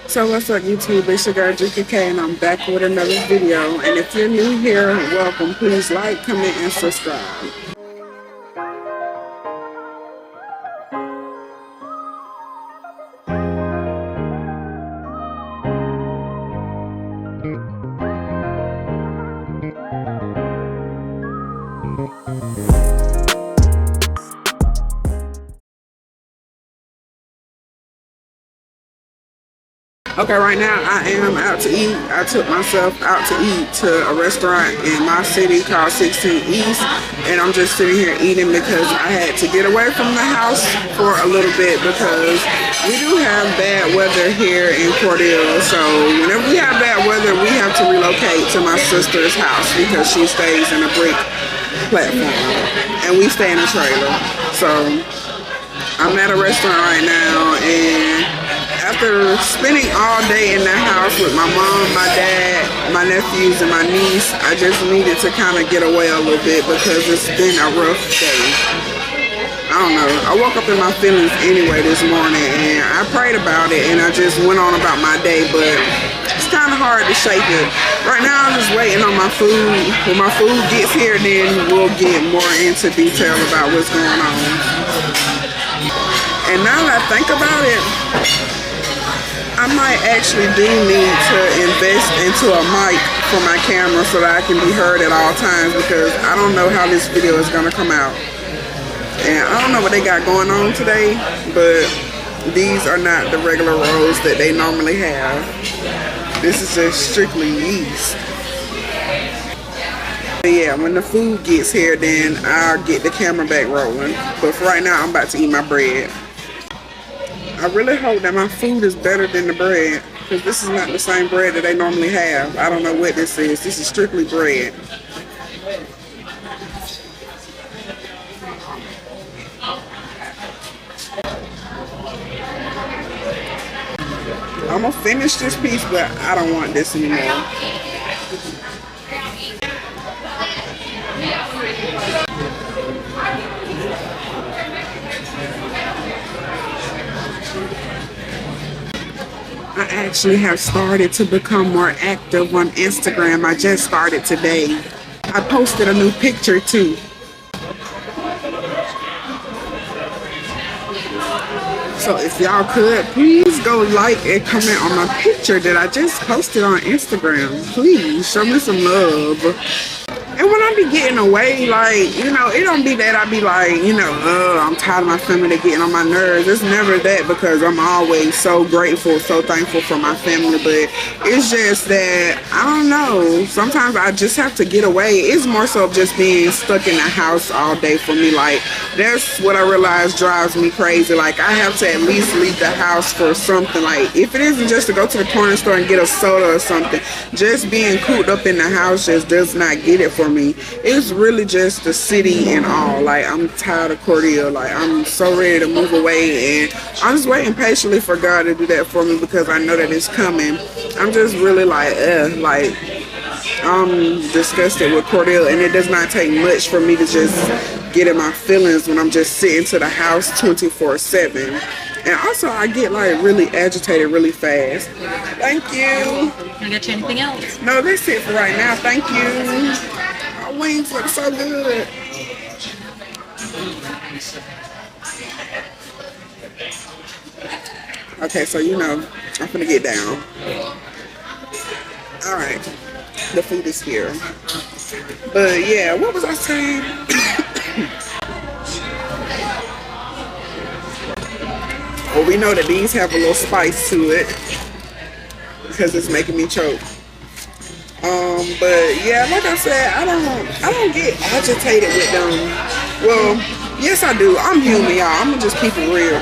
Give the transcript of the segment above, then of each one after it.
So what's up YouTube, it's your girl GKK and I'm back with another video. And if you're new here, welcome. Please like, comment, and subscribe. Okay, right now I am out to eat. I took myself out to eat to a restaurant in my city called 16 East, and I'm just sitting here eating because I had to get away from the house for a little bit because we do have bad weather here in Cordell. So whenever we have bad weather, we have to relocate to my sister's house because she stays in a brick platform and we stay in a trailer. So I'm at a restaurant right now, and after spending all day in the house with my mom, my dad, my nephews, and my niece, I just needed to kind of get away a little bit because it's been a rough day. I don't know. I woke up in my feelings anyway this morning, and I prayed about it, and I just went on about my day, but it's kind of hard to shake it. Right now, I'm just waiting on my food. When my food gets here, then we'll get more into detail about what's going on. And now that I think about it, I might actually do need to invest into a mic for my camera so that I can be heard at all times, because I don't know how this video is going to come out. And I don't know what they got going on today, but these are not the regular rolls that they normally have. This is just strictly yeast. But yeah, when the food gets here, then I'll get the camera back rolling. But for right now, I'm about to eat my bread. I really hope that my food is better than the bread, because this is not the same bread that they normally have. I don't know what this is. This is strictly bread. I'm going to finish this piece, but I don't want this anymore. I actually have started to become more active on Instagram. I just started today. I posted a new picture too. So if y'all could, please go like and comment on my picture that I just posted on Instagram. Please show me some love. And when I be getting away, like, you know, it don't be that I be like, you know, I'm tired of my family, they're getting on my nerves. It's never that, because I'm always so grateful, so thankful for my family. But it's just that, I don't know, sometimes I just have to get away. It's more so just being stuck in the house all day for me. Like, that's what I realize drives me crazy. Like, I have to at least leave the house for something. Like, if it isn't just to go to the corner store and get a soda or something, just being cooped up in the house just does not get it for me. It's really just the city and all. Like, I'm tired of Cordell. Like, I'm so ready to move away, and I'm just waiting patiently for God to do that for me, because I know that it's coming. I'm just really like, I'm disgusted with Cordell, and it does not take much for me to just get in my feelings when I'm just sitting to the house 24/7. And also, I get like really agitated really fast. Thank you. Can I get you anything else? No, that's it for right now. Thank you. My wings look so good. Okay, so you know, I'm gonna get down. Alright, the food is here. But yeah, what was I saying? Well, we know that these have a little spice to it because it's making me choke. But yeah, like I said, I don't get agitated with them. Well, yes I do. I'm human, y'all. I'm gonna just keep it real.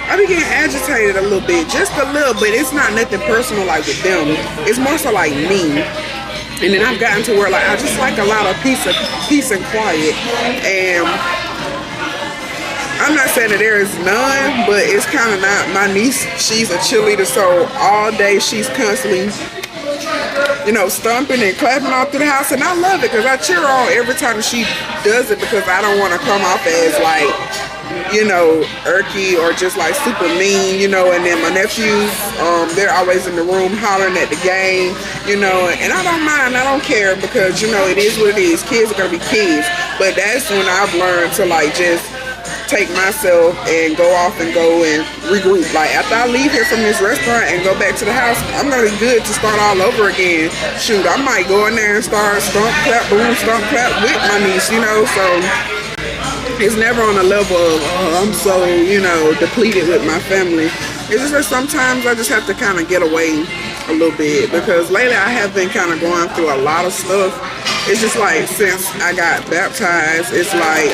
I be getting agitated a little bit, just a little bit. It's not nothing personal like with them. It's more so like me. And then I've gotten to where like I just like a lot of peace and quiet. And I'm not saying that there is none, but it's kind of not. My niece, she's a cheerleader, so all day she's constantly, you know, stomping and clapping all through the house, and I love it because I cheer her on every time she does it, because I don't want to come off as like you know, irky or just like super mean, you know. And then my nephews, they're always in the room hollering at the game, you know. And I don't mind, I don't care, because, you know, it is what it is. Kids are gonna be kids. But that's when I've learned to like just take myself and go off and go and regroup. Like after I leave here from this restaurant and go back to the house, I'm gonna be good to start all over again. Shoot, I might go in there and start stomp clap, boom, stomp clap with my niece, you know. So it's never on a level of I'm so, you know, depleted with my family. It's just that sometimes I just have to kind of get away a little bit, because lately I have been kind of going through a lot of stuff. It's just like since I got baptized, it's like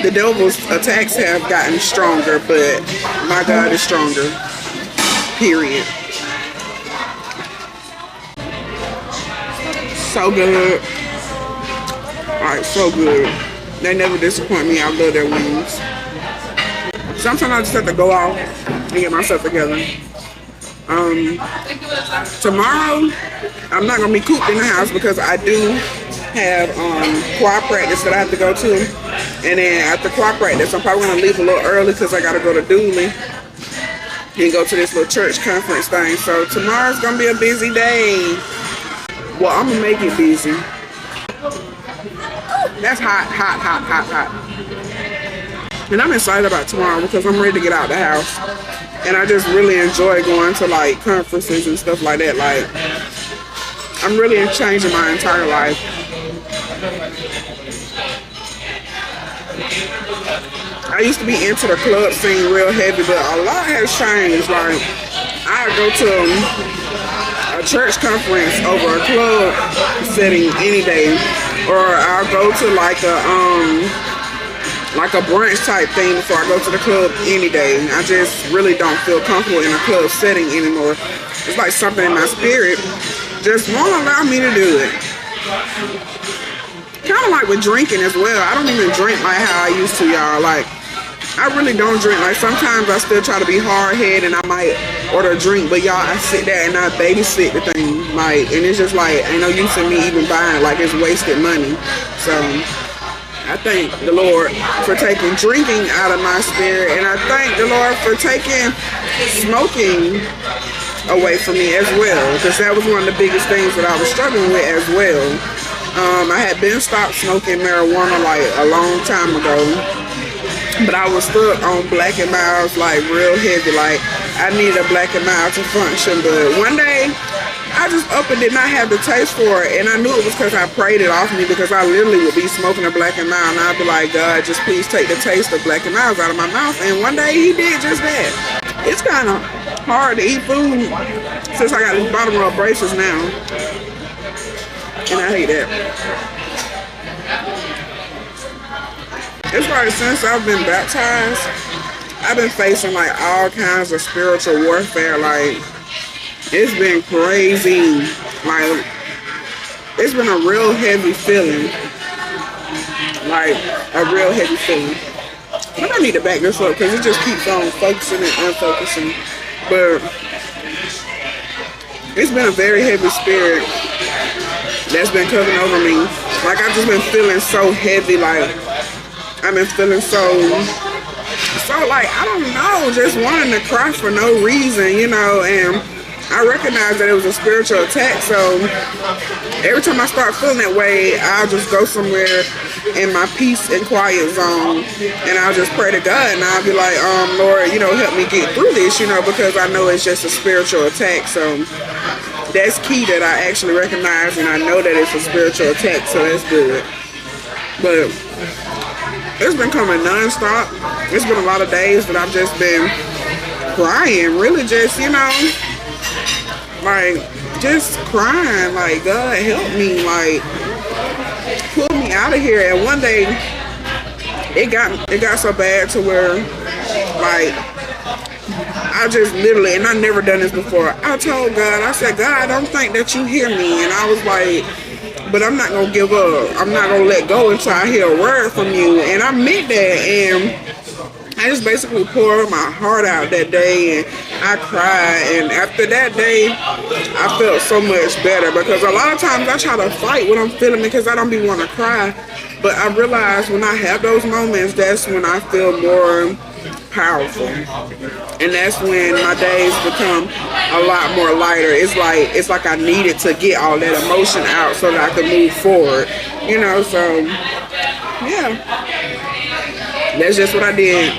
the devil's attacks have gotten stronger, but my God is stronger. Period. So good. Alright, so good. They never disappoint me. I love their wings. Sometimes I just have to go out and get myself together. Tomorrow, I'm not going to be cooped in the house because I do have choir practice that I have to go to. And then after choir practice, I'm probably going to leave a little early because I got to go to Dooley and go to this little church conference thing. So tomorrow's going to be a busy day. Well, I'm going to make it busy. That's hot, hot, hot, hot, hot. And I'm excited about tomorrow because I'm ready to get out the house. And I just really enjoy going to like conferences and stuff like that. Like, I'm really changing my entire life. I used to be into the club scene real heavy, but a lot has changed. Like, I go to a church conference over a club setting any day, or I'll go to like a brunch type thing before I go to the club any day. I just really don't feel comfortable in a club setting anymore. It's like something in my spirit just won't allow me to do it. Kind of like with drinking as well. I don't even drink like how I used to, y'all. Like, I really don't drink. Like, sometimes I still try to be hard-headed and I might order a drink, but y'all, I sit there and I babysit the thing. Like, and it's just like, ain't no use in me even buying. Like, it's wasted money. So I thank the Lord for taking drinking out of my spirit, and I thank the Lord for taking smoking away from me as well, because that was one of the biggest things that I was struggling with as well. I had been stopped smoking marijuana like a long time ago, but I was stuck on Black and Milds like real heavy. Like, I needed a Black and Mild to function, but one day I just up and did not have the taste for it, and I knew it was because I prayed it off me, because I literally would be smoking a Black and Mild and I'd be like, God, just please take the taste of Black and Milds out of my mouth. And one day he did just that. It's kind of hard to eat food since I got these bottom row braces now, and I hate that. It's like since I've been baptized, I've been facing like all kinds of spiritual warfare. Like, it's been crazy. Like, it's been a real heavy feeling. Like, a real heavy feeling. But I need to back this up because it just keeps on focusing and unfocusing. But it's been a very heavy spirit that's been coming over me. Like, I've just been feeling so heavy. Like, I've been feeling so like, I don't know, just wanting to cry for no reason, you know. And I recognized that it was a spiritual attack, so every time I start feeling that way, I'll just go somewhere in my peace and quiet zone, and I'll just pray to God, and I'll be like, Lord, you know, help me get through this, you know, because I know it's just a spiritual attack. So that's key, that I actually recognize and I know that it's a spiritual attack, so that's good. But it's been coming non-stop. It's been a lot of days that I've just been crying, really just, you know, like, just crying, like, God help me, like, pull me out of here. And one day, it got so bad to where, like, I just literally, and I never done this before, I told God, I said, God, I don't think that you hear me. And I was like, but I'm not going to give up. I'm not going to let go until I hear a word from you. And I meant that. And I just basically poured my heart out that day, and I cried. And after that day, I felt so much better, because a lot of times I try to fight what I'm feeling because I don't be want to cry. But I realize when I have those moments, that's when I feel more powerful, and that's when my days become a lot more lighter. It's like I needed to get all that emotion out so that I could move forward, you know. So yeah, that's just what I did.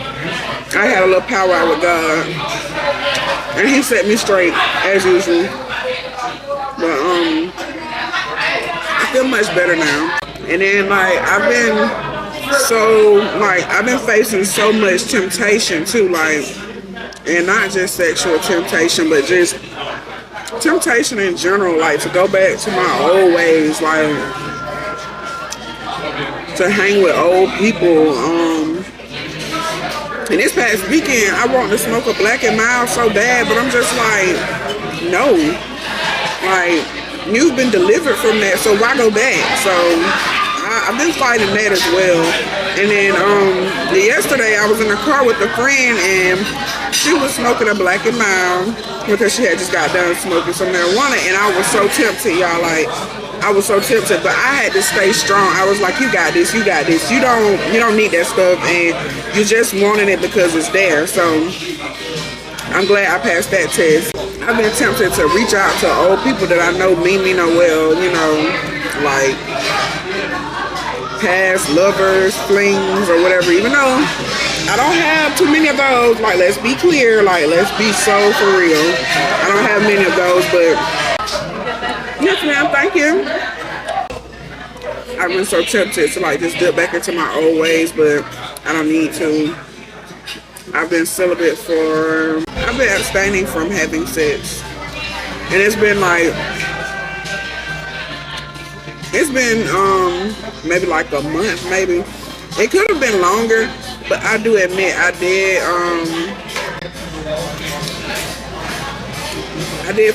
I had a little power out with God, and He set me straight as usual. But I feel much better now. And then I've been facing so much temptation too, and not just sexual temptation, but just temptation in general, to go back to my old ways, to hang with old people. And this past weekend, I wanted to smoke a Black and Mild so bad, but I'm just no. You've been delivered from that, so why go back? So I've been fighting that as well. And then yesterday I was in the car with a friend, and she was smoking a Black and Mild because she had just got done smoking some marijuana, and I was so tempted, y'all. I was so tempted, but I had to stay strong. I was like, you got this, you got this. You don't need that stuff, and you just wanting it because it's there. So I'm glad I passed that test. I've been tempted to reach out to old people that I know mean me no well, past lovers, flings, or whatever, even though I don't have too many of those. Let's be clear, let's be so for real. I don't have many of those, but yes ma'am, thank you. I've been so tempted to just dip back into my old ways, but I don't need to. I've been abstaining from having sex, and it's been maybe a month, maybe. It could have been longer, but I do admit I did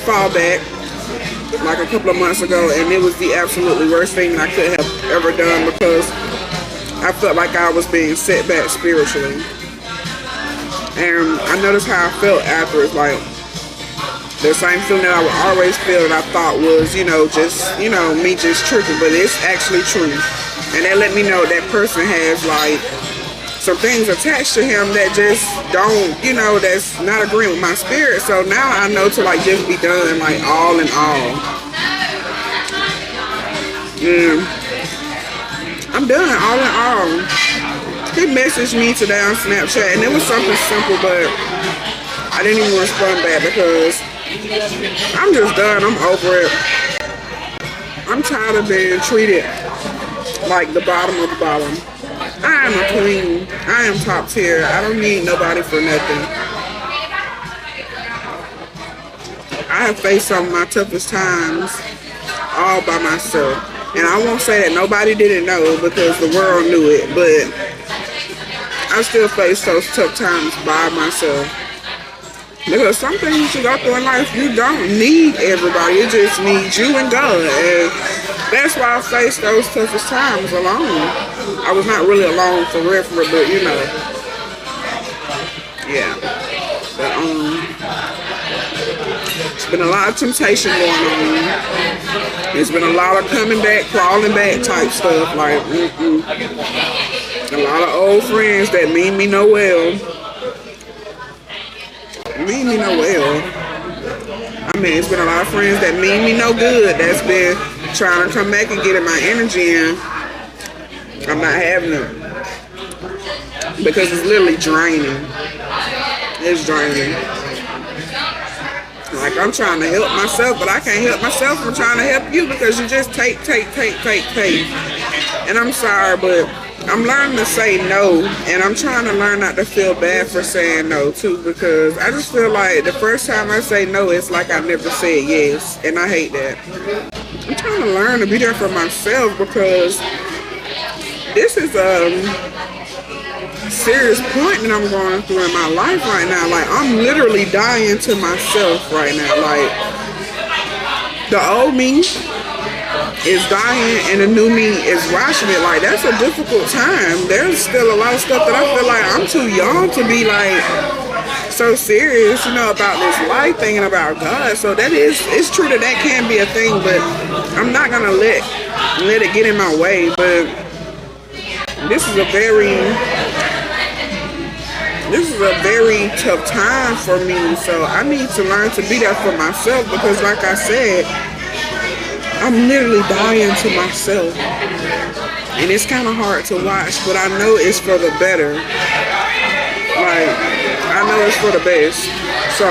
fall back a couple of months ago, and it was the absolutely worst thing I could have ever done, because I felt like I was being set back spiritually. And I noticed how I felt afterwards, the same feeling that I would always feel that I thought was, me just tripping, but it's actually true. And that let me know that person has some things attached to him that just don't, that's not agreeing with my spirit. So now I know to just be done, all in all. I'm done, all in all. He messaged me today on Snapchat, and it was something simple, but I didn't even respond back because I'm just done. I'm over it. I'm tired of being treated like the bottom of the bottom. I am a queen. I am top tier. I don't need nobody for nothing. I have faced some of my toughest times all by myself. And I won't say that nobody didn't know, because the world knew it, but I still face those tough times by myself. Because some things you go through in life, you don't need everybody. You just need you and God. And that's why I faced those toughest times alone. I was not really alone for real, but yeah. But, it's been a lot of temptation going on. It's been a lot of coming back, crawling back type stuff. A lot of old friends that mean me no well. It's been a lot of friends that mean me no good, that's been trying to come back and get in my energy, and I'm not having it. Because it's literally draining. It's draining. I'm trying to help myself, but I can't help myself from trying to help you, because you just take. And I'm sorry, but I'm learning to say no, and I'm trying to learn not to feel bad for saying no too, because I just feel like the first time I say no, it's like I never said yes, and I hate that. I'm trying to learn to be there for myself, because this is a serious point that I'm going through in my life right now. I'm literally dying to myself right now. The old me is dying and the new me is watching it. Like, that's a difficult time. There's still a lot of stuff that I feel like I'm too young to be like so serious, you know, about this life thing and about God. So that is, it's true that that can be a thing, but I'm not gonna let it get in my way. But this is a very tough time for me, so I need to learn to be there for myself, because like I said, I'm literally dying to myself, and it's kind of hard to watch, but I know it's for the better. Like, I know it's for the best. So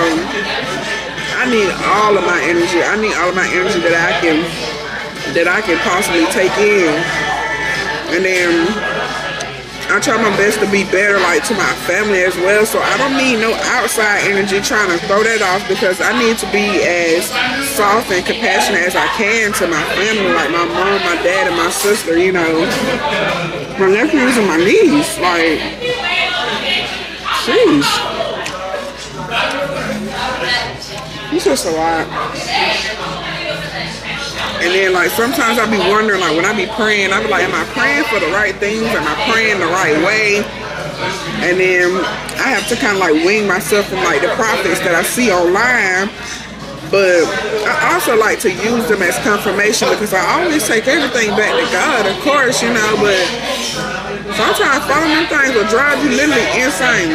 I need all of my energy. I need all of my energy that I can possibly take in, and then I try my best to be better, like, to my family as well. So I don't need no outside energy trying to throw that off, because I need to be as soft and compassionate as I can to my family, like my mom, my dad, and my sister, you know, my nephews and my niece. Like, jeez, it's just a lot. And then, like, sometimes I be wondering, like, when I be praying, I be like, am I praying for the right things? Am I praying the right way? And then I have to kind of, like, wing myself from, like, the prophets that I see online. But I also like to use them as confirmation, because I always take everything back to God, of course, you know. But sometimes following them things will drive you literally insane.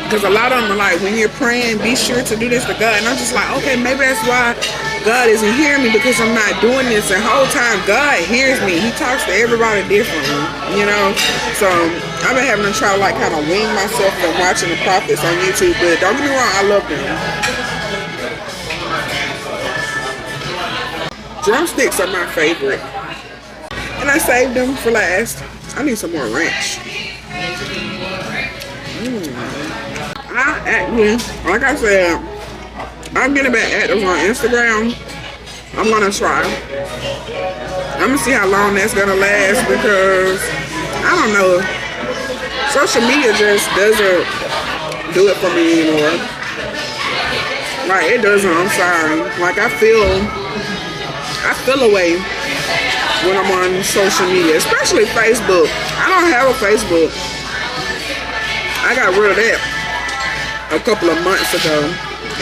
Because a lot of them are like, when you're praying, be sure to do this to God. And I'm just like, okay, maybe that's why God isn't hearing me, because I'm not doing this. And the whole time, God hears me. He talks to everybody differently, you know. So I've been having to try to, like, kind of wean myself from watching the prophets on YouTube. But don't get me wrong, I love them. Drumsticks are my favorite, and I saved them for last. I need some more ranch. Like I said, I'm getting back active on Instagram. I'm gonna try. I'm gonna see how long that's gonna last, because I don't know, social media just doesn't do it for me anymore. Like, it doesn't. I'm sorry. Like, I feel away when I'm on social media, especially Facebook. I don't have a Facebook. I got rid of that a couple of months ago.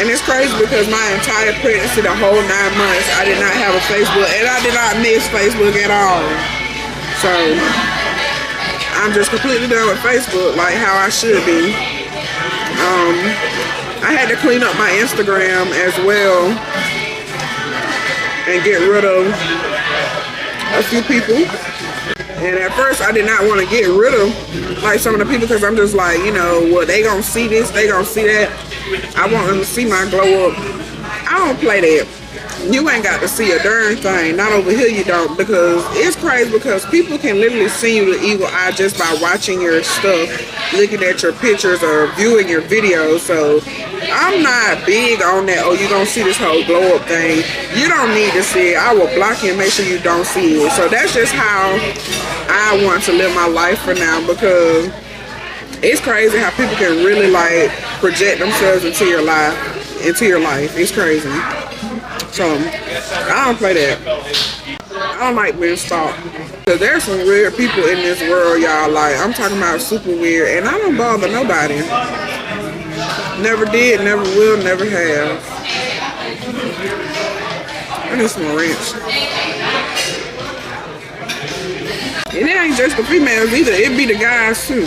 And it's crazy, because my entire pregnancy, the whole 9 months, I did not have a Facebook, and I did not miss Facebook at all. So I'm just completely done with Facebook, like how I should be. I had to clean up my Instagram as well and get rid of a few people. And at first, I did not want to get rid of, like, some of the people, because I'm just like, you know, well, they gonna see this, they gonna see that. I want them to see my glow up. I don't play that. You ain't got to see a darn thing. Not over here, you don't. Because it's crazy, because people can literally see you the evil eye just by watching your stuff, looking at your pictures or viewing your videos. So I'm not big on that, oh, you gonna see this whole glow up thing. You don't need to see it. I will block you and make sure you don't see it. So that's just how I want to live my life for now, because it's crazy how people can really, like, project themselves into your life. It's crazy. So I don't play that. I don't like being stalked, because there's some weird people in this world, y'all. Like, I'm talking about super weird, and I don't bother nobody. Never did, never will, never have. I need some more ranch. And it ain't just the females either, it be the guys too.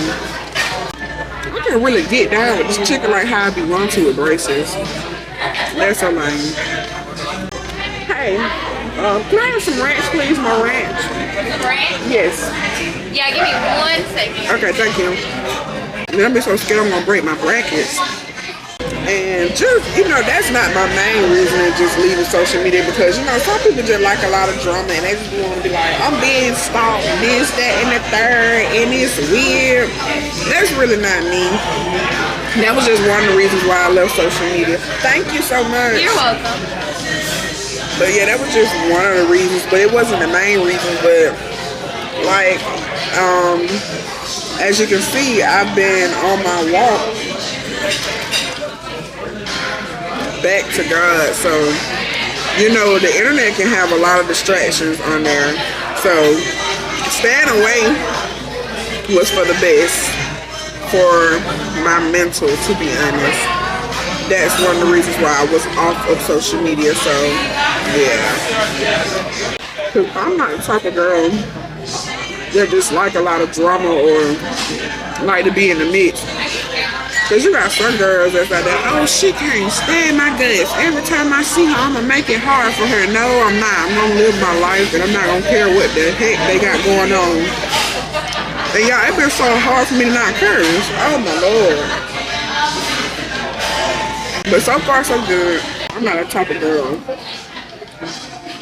I can really get down with this chicken like how I be wanting to with braces. That's so lame. Hey, can I have some ranch, please? More ranch. Ranch? Yes. Yeah, give me 1 second. Okay, thank you. And I'm so scared I'm gonna break my brackets. And just, you know, that's not my main reason to just leaving social media, because, you know, some people just like a lot of drama, and they just want to be like, I'm being stalked, this, that, and the third, and it's weird. That's really not me. That was just one of the reasons why I left social media. Thank you so much. You're welcome. But yeah, that was just one of the reasons, but it wasn't the main reason. But like, as you can see, I've been on my walk back to God. So you know, the internet can have a lot of distractions on there. So staying away was for the best for my mental, to be honest. That's one of the reasons why I was off of social media. So yeah, 'cause I'm not the type of girl that just like a lot of drama or like to be in the mix. Cause you got some girls that's like that, oh, she can't stand my guts. Every time I see her, I'm gonna make it hard for her. No, I'm not. I'm gonna live my life and I'm not gonna care what the heck they got going on. And y'all, it's been so hard for me to not curse. Oh my Lord. But so far so good. I'm not a type of girl.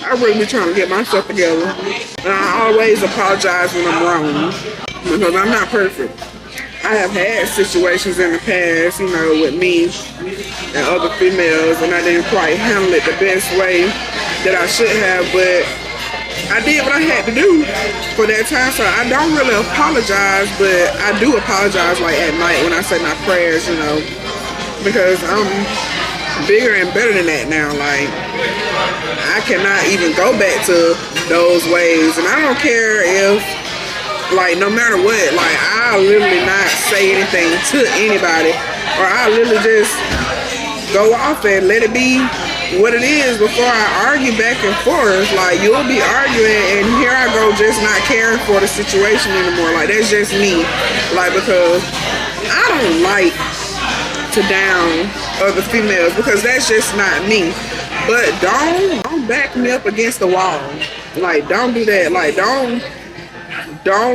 I really be trying to get myself together. And I always apologize when I'm wrong. Because I'm not perfect. I have had situations in the past, you know, with me and other females, and I didn't quite handle it the best way that I should have, but I did what I had to do for that time, so I don't really apologize, but I do apologize like at night when I say my prayers, you know, because I'm bigger and better than that now. Like, I cannot even go back to those ways, and I don't care if, like, no matter what, like, I'll literally not say anything to anybody, or I'll literally just go off and let it be what it is before I argue back and forth. Like, you'll be arguing, and here I go just not caring for the situation anymore. Like, that's just me. Like, because I don't like to down other females, because that's just not me. But don't back me up against the wall. Like, don't do that. Like, don't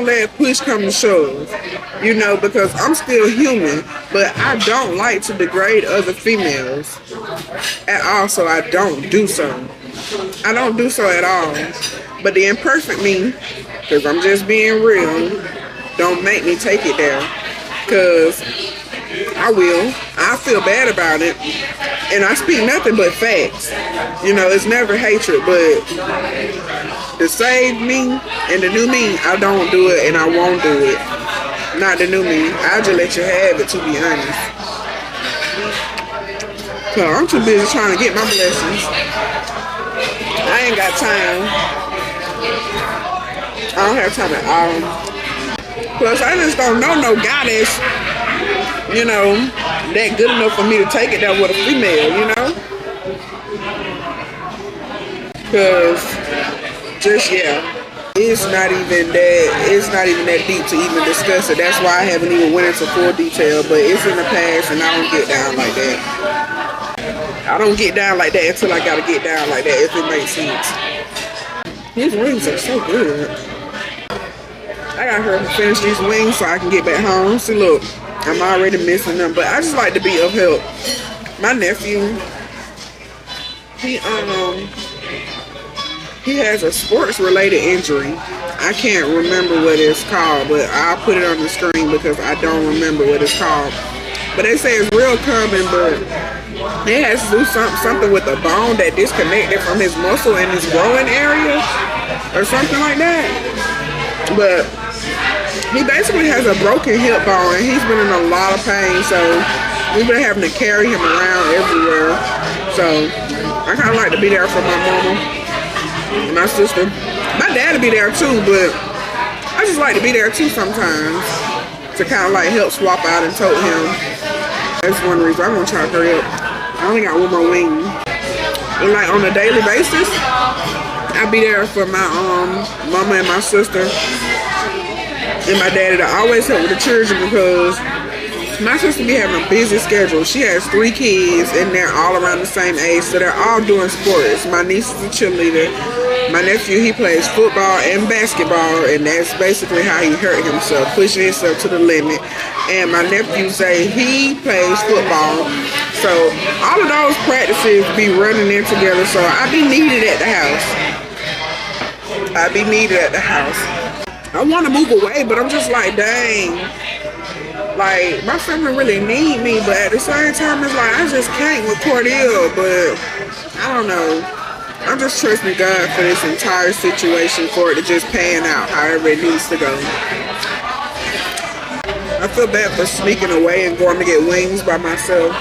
let push come to shove, you know, because I'm still human, but I don't like to degrade other females at all, so I don't do so. I don't do so at all. But the imperfect me, because I'm just being real, don't make me take it there, because I will. I feel bad about it, and I speak nothing but facts. You know, it's never hatred, but the save me and the new me, I don't do it and I won't do it. Not the new me. I'll just let you have it, to be honest. So I'm too busy trying to get my blessings. I ain't got time. I don't have time at all. Plus, I just don't know no goddess, you know, that good enough for me to take it there with a female, you know? Because just, yeah, it's not even that deep to even discuss it. That's why I haven't even went into full detail, but it's in the past and I don't get down like that. I don't get down like that until I gotta get down like that, if it makes sense. These wings are so good. I gotta hurry up and finish these wings so I can get back home. See, look, I'm already missing them, but I just like to be of help. My nephew, he has a sports-related injury. I can't remember what it's called, but I'll put it on the screen because I don't remember what it's called. But they say it's real common, but it has to do something with a bone that disconnected from his muscle in his growing area or something like that. But he basically has a broken hip bone, and he's been in a lot of pain, so we've been having to carry him around everywhere. So I kind of like to be there for my mama and my sister. My dad will be there too, but I just like to be there too sometimes to kind of like help swap out and tote him. That's one reason I'm gonna try to hurry up. I only got one more wing. And like on a daily basis, I'll be there for my mama and my sister and my daddy to always help with the children, because my sister be having a busy schedule. She has 3 kids and they're all around the same age, so they're all doing sports. My niece is a cheerleader. My nephew, he plays football and basketball, and that's basically how he hurt himself, pushing himself to the limit. And my nephew say he plays football, so all of those practices be running in together, so I be needed at the house. I want to move away, but I'm just like, dang, like, my family really need me, but at the same time, it's like, I just can't with Cordell, but I don't know. I'm just trusting God for this entire situation, for it to just pan out however it needs to go. I feel bad for sneaking away and going to get wings by myself.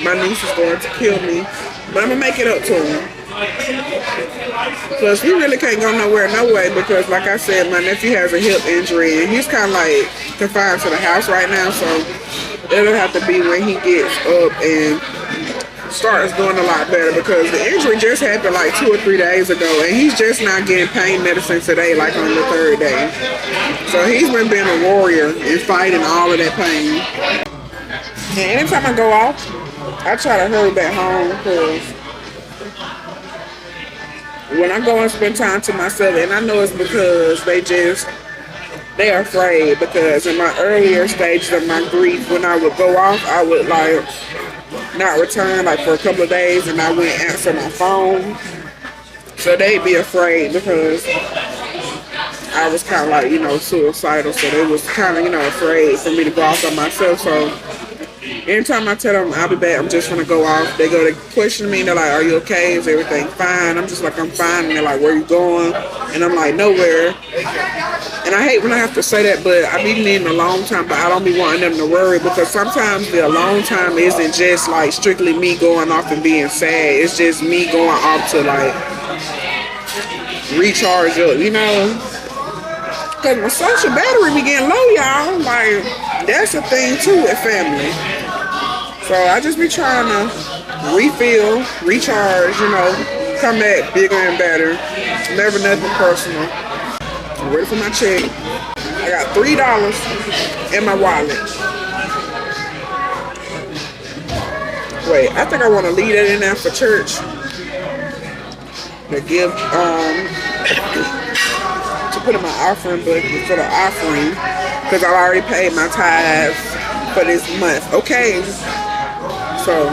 My niece is going to kill me, but I'm going to make it up to him. Plus, we really can't go nowhere, no way, because like I said, my nephew has a hip injury, and he's kind of like confined to the house right now, so it'll have to be when he gets up and starts doing a lot better, because the injury just happened like 2 or 3 days ago, and he's just not getting pain medicine today, like on the 3rd day. So he's been being a warrior and fighting all of that pain. And anytime I go off, I try to hurry back home, because when I go and spend time to myself, and I know it's because they're afraid, because in my earlier stages of my grief, when I would go off, I would like not return like for a couple of days, and I wouldn't answer my phone. So they'd be afraid, because I was kind of like, you know, suicidal. So they was kind of, you know, afraid for me to go off on myself. So anytime I tell them I'll be back, I'm just gonna go off, they go to question me. They're like, are you okay? Is everything fine? I'm just like, I'm fine. And they're like, where you going? And I'm like, nowhere. And I hate when I have to say that, but I've been needing a long time, but I don't be wanting them to worry, because sometimes the alone time isn't just like strictly me going off and being sad. It's just me going off to like recharge up, you know? Because my social battery be getting low, y'all. Like, that's a thing too with family. So I just be trying to refill, recharge, you know, come back bigger and better. Never nothing personal. I'm ready for my check. I got $3 in my wallet. Wait, I think I want to leave that in there for church. To give, to put in my offering book for the offering. Because I've already paid my tithes for this month. Okay. So,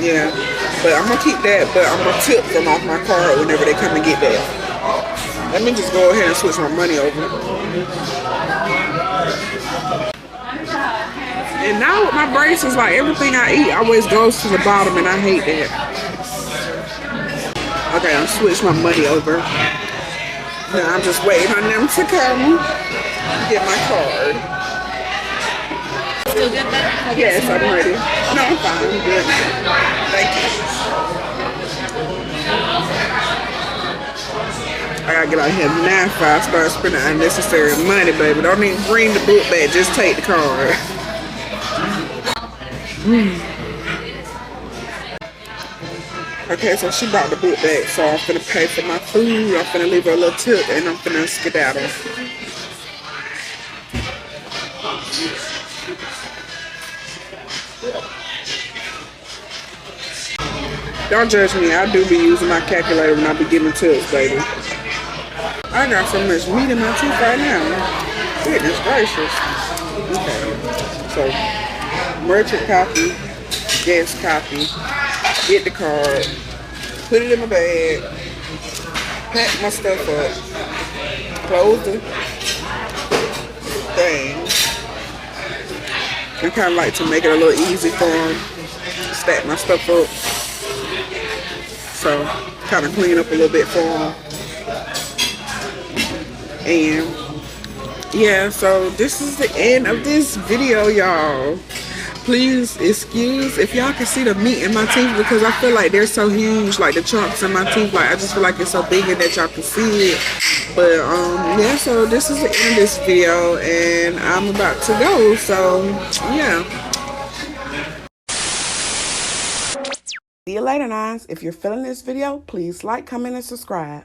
yeah. But I'm going to keep that, but I'm going to tip them off my card whenever they come and get that. Let me just go ahead and switch my money over. And now with my braces, like everything I eat always goes to the bottom, and I hate that. Okay, I'll switch my money over. Now I'm just waiting on them to come get my card. Still good, but Yes, I'm ready. No, I'm fine. I'm good. Thank you. I gotta get out of here now before I start spending unnecessary money, baby. Don't even bring the book back. Just take the card. Okay, so she brought the book back, so I'm finna pay for my food. I'm finna leave her a little tip, and I'm finna skedaddle. Don't judge me. I do be using my calculator when I be giving tips, baby. I got so much meat in my teeth right now. Goodness gracious. Okay. So, merchant copy, guest copy, get the card, put it in my bag, pack my stuff up, close the thing. I kind of like to make it a little easy for them, stack my stuff up. So, kind of clean up a little bit for them. And yeah, so this is the end of this video, y'all. Please excuse if y'all can see the meat in my teeth, because I feel like they're so huge, like the chunks in my teeth. Like I just feel like it's so big and that y'all can see it. But yeah, so this is the end of this video, and I'm about to go. So yeah. See you later, nines. If you're feeling this video, please like, comment, and subscribe.